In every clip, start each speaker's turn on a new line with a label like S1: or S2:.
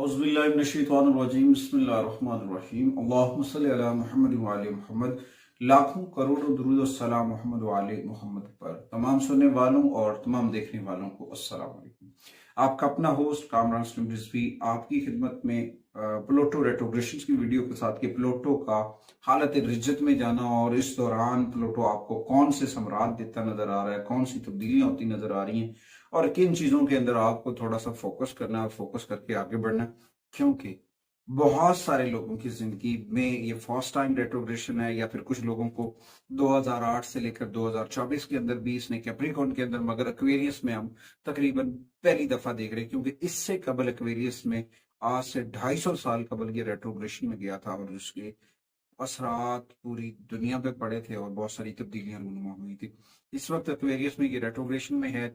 S1: औज़ुबिल्लाहिमिनश्शैतानिर्रजीम बिस्मिल्लाहिर्रहमानिर्रहीम अल्लाहुम्मा सल्लि अला मुहम्मद व आले मुहम्मद। लाखों करोड़ों दुरूद और सलाम मोहम्मद व आले मोहम्मद पर। तमाम सुनने वालों और तमाम देखने वालों को अस्सलाम वालेकुम। आपका अपना होस्ट कामरान स्लिम रिजवी आपकी खिदमत में प्लूटो रेट्रोग्रेशन की वीडियो के साथ कि प्लूटो का हालत रिज्जत में जाना और इस दौरान प्लूटो आपको कौन से सम्राट देता नजर आ रहा है, कौन सी तब्दीलियां होती नजर आ रही हैं और किन चीजों के अंदर आपको थोड़ा सा फोकस करना है और फोकस करके आगे बढ़ना, क्योंकि बहुत सारे लोगों की जिंदगी में ये फर्स्ट टाइम रेट्रोग्रेशन है या फिर कुछ लोगों को 2008 से लेकर 2024 के अंदर भी इसने कैप्रिकॉर्न के अंदर, मगर एक्वेरियस में हम तकरीबन पहली दफा देख रहे हैं क्योंकि इससे कबल एक्वेरियस में आज से 250 साल कबल ये रेट्रोग्रेशन में गया था और उसके असरात पूरी दुनिया पे पड़े थे और बहुत सारी तब्दीलियां रूनुमा हुई थी। इस वक्त एक्वेरियस में ये रेट्रोग्रेशन में है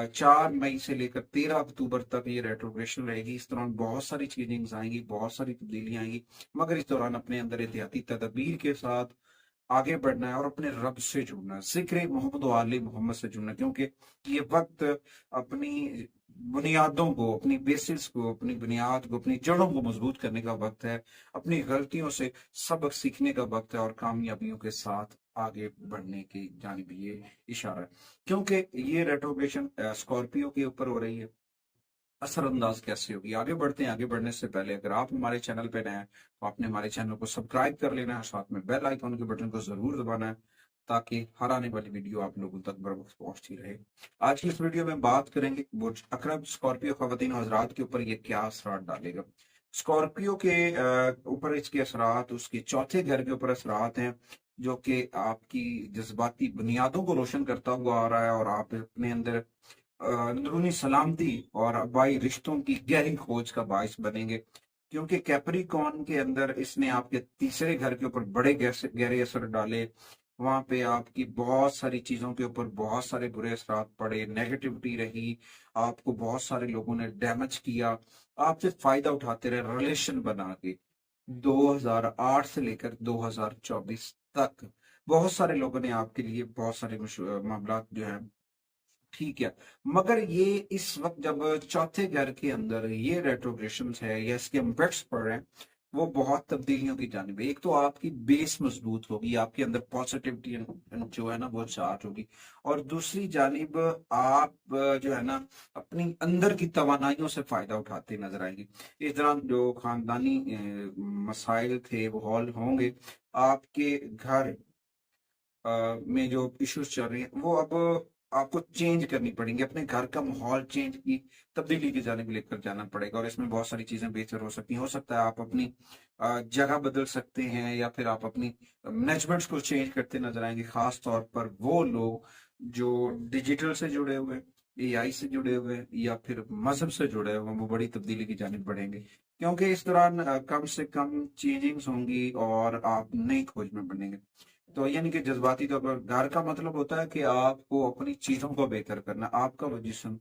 S1: 4 मई से लेकर 13 अक्टूबर तक ये रेट्रोग्रेशन रहेगी। इस दौरान बहुत सारी चेंजिंग्स आएंगी, बहुत सारी तब्दीलियां आएंगी, मगर इस दौरान अपने अंदर एहतियाती तदबीर के साथ आगे बढ़ना है और अपने रब से जुड़ना है, जिक्र मोहम्मद वाले मोहम्मद से जुड़ना, क्योंकि ये वक्त अपनी बुनियादों को, अपनी बेसिस को, अपनी बुनियाद को, अपनी जड़ों को मजबूत करने का वक्त है, अपनी गलतियों से सबक सीखने का वक्त है और कामयाबियों के साथ आगे बढ़ने की जानिब ये इशारा है। क्योंकि ये रेट्रोग्रेशन स्कॉर्पियो के ऊपर हो रही है, असरअंदाज कैसे होगी। आगे बढ़ते हैं। आगे बढ़ने से पहले अगर आप हमारे चैनल पे नए हैं तो आपने हमारे चैनल को सब्सक्राइब कर लेना है, साथ में बेल आइकन के बटन को जरूर दबाना है ताकि हर आने वाली वीडियो आप लोगों तक बर वक्त पहुंचती रहे। आज की इस वीडियो में बात करेंगे बुर्ज अकरब स्कॉर्पियो खवातीन हजरात के ऊपर ये क्या असरात डालेगा। स्कॉर्पियो के ऊपर इसके असरात उसके चौथे घर के ऊपर असरात हैं जो कि आपकी जज्बाती बुनियादों को रोशन करता हुआ आ रहा है और आप अपने अंदर अंदरूनी सलामती और आबाई रिश्तों की गहरी खोज का बायस बनेंगे, क्योंकि कैप्रिकॉर्न के अंदर इसने आपके तीसरे घर के ऊपर बड़े गहरे असर डाले। वहां पे आपकी बहुत सारी चीजों के ऊपर बहुत सारे बुरे असरात पड़े, नेगेटिविटी रही, आपको बहुत सारे लोगों ने डैमेज किया, आपसे फायदा उठाते रहे रिलेशन बना के। 2008 से लेकर 2024 तक बहुत सारे लोगों ने आपके लिए बहुत सारे मामला जो है ठीक है, मगर ये इस वक्त जब चौथे घर के अंदर ये रेट्रोग्रेशन है या इसके इम्पैक्ट्स पड़ रहे हैं, वो बहुत तब्दीलियों की जानिब है। एक तो आपकी बेस मजबूत होगी, आपके अंदर पॉजिटिविटी जो है ना वो चार्ज होगी, और दूसरी जानिब आप जो है ना अपनी अंदर की तवानाइयों से फायदा उठाते नजर आएंगे। इस दौरान जो खानदानी मसाइल थे वो हल होंगे। आपके घर में जो इश्यूज चल रही हैं वो अब आपको चेंज करनी पड़ेंगी। अपने घर का माहौल चेंज की तब्दीली की जाने लेकर जाना पड़ेगा और इसमें बहुत सारी चीजें बेहतर हो सकती हैं। हो सकता है आप अपनी जगह बदल सकते हैं या फिर आप अपनी मैनेजमेंट्स को चेंज करते नजर आएंगे, खास तौर पर वो लोग जो डिजिटल से जुड़े हुए, एआई से जुड़े हुए या फिर मजहब से जुड़े हुए, वो बड़ी तब्दीली की जानिब बढ़ेंगे, क्योंकि इस दौरान कम से कम चेंजिंग्स होंगी और आप नई खोज में बनेंगे। तो यानी कि जज्बाती तौर पर घर का मतलब होता है कि आपको अपनी चीजों को बेहतर करना, आपका वो जिस्म,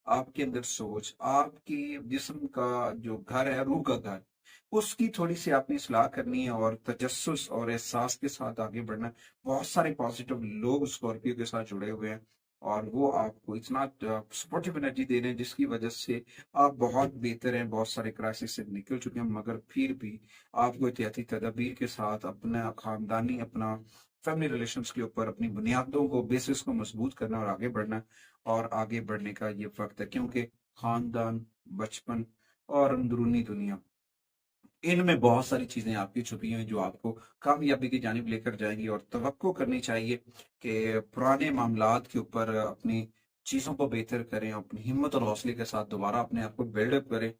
S1: आपके अंदर सोच, आपकी जिस्म का जो घर है, रूह का घर, उसकी थोड़ी सी आपने इस्लाह करनी है और तजस्सुस और एहसास के साथ आगे बढ़ना है। बहुत सारे पॉजिटिव लोग स्कॉर्पियो के साथ जुड़े हुए हैं और वो आपको इतना सपोर्टिव एनर्जी दे रहे हैं जिसकी वजह से आप बहुत बेहतर हैं, बहुत सारे क्राइसिस से निकल चुके हैं, मगर फिर भी आपको एहतियाती तदाबीर के साथ अपना खानदानी, अपना फैमिली रिलेशंस के ऊपर अपनी बुनियादों को, बेसिस को मजबूत करना और आगे बढ़ना। और आगे बढ़ने का ये वक्त है, क्योंकि खानदान, बचपन और अंदरूनी दुनिया, इनमें बहुत सारी चीजें आपकी छुपी हैं जो आपको कामयाबी की जानिब लेकर जाएंगी। और तवक्को करनी चाहिए कि पुराने मामलात के ऊपर अपनी चीजों को बेहतर करें, अपनी हिम्मत और हौसले के साथ दोबारा अपने आप को बिल्डअप करें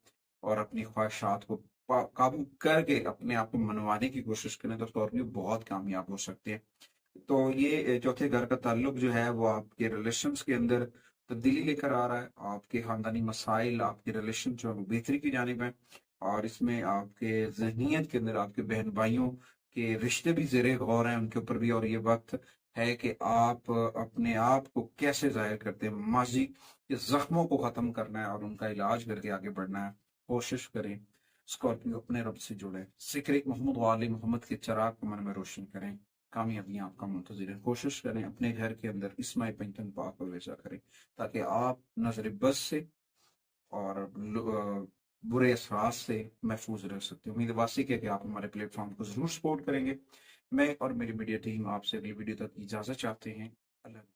S1: और अपनी ख्वाहिशात को काबू करके अपने आप को मनवाने की कोशिश करें, तो स्कॉर्पियो बहुत कामयाब हो सकते हैं। तो ये चौथे घर का ताल्लुक जो है वो आपके रिलेशंस के अंदर तब्दीली लेकर आ रहा है। आपके खानदानी मसाइल, आपके रिलेशन जो है वो बेहतरी की जानिब है और इसमें आपके जहनीत के अंदर आपके बहन भाइयों के रिश्ते भी ज़ेरे गौर हैं उनके ऊपर भी। और ये वक्त है कि आप अपने आप को कैसे जाहिर करते हैं, माजी के जख्मों को ख़त्म करना है और उनका इलाज करके आगे बढ़ना है। कोशिश करें स्कॉर्पियो अपने रब से जुड़े, जिक्र मोहम्मद वाले मोहम्मद के चिराग को मन में रोशन करें, कामयाबियां आपका मुंतजिर है। कोशिश करें अपने घर के अंदर इस्माई पंचन पाक और वैसा करें ताकि आप नजर बस से और बुरे असरात से महफूज रह सकते हैं। उम्मीद वासी है कि आप हमारे प्लेटफॉर्म को जरूर सपोर्ट करेंगे। मैं और मेरी मीडिया टीम आपसे अगली वीडियो तक इजाजत चाहते हैं। अल्लाह।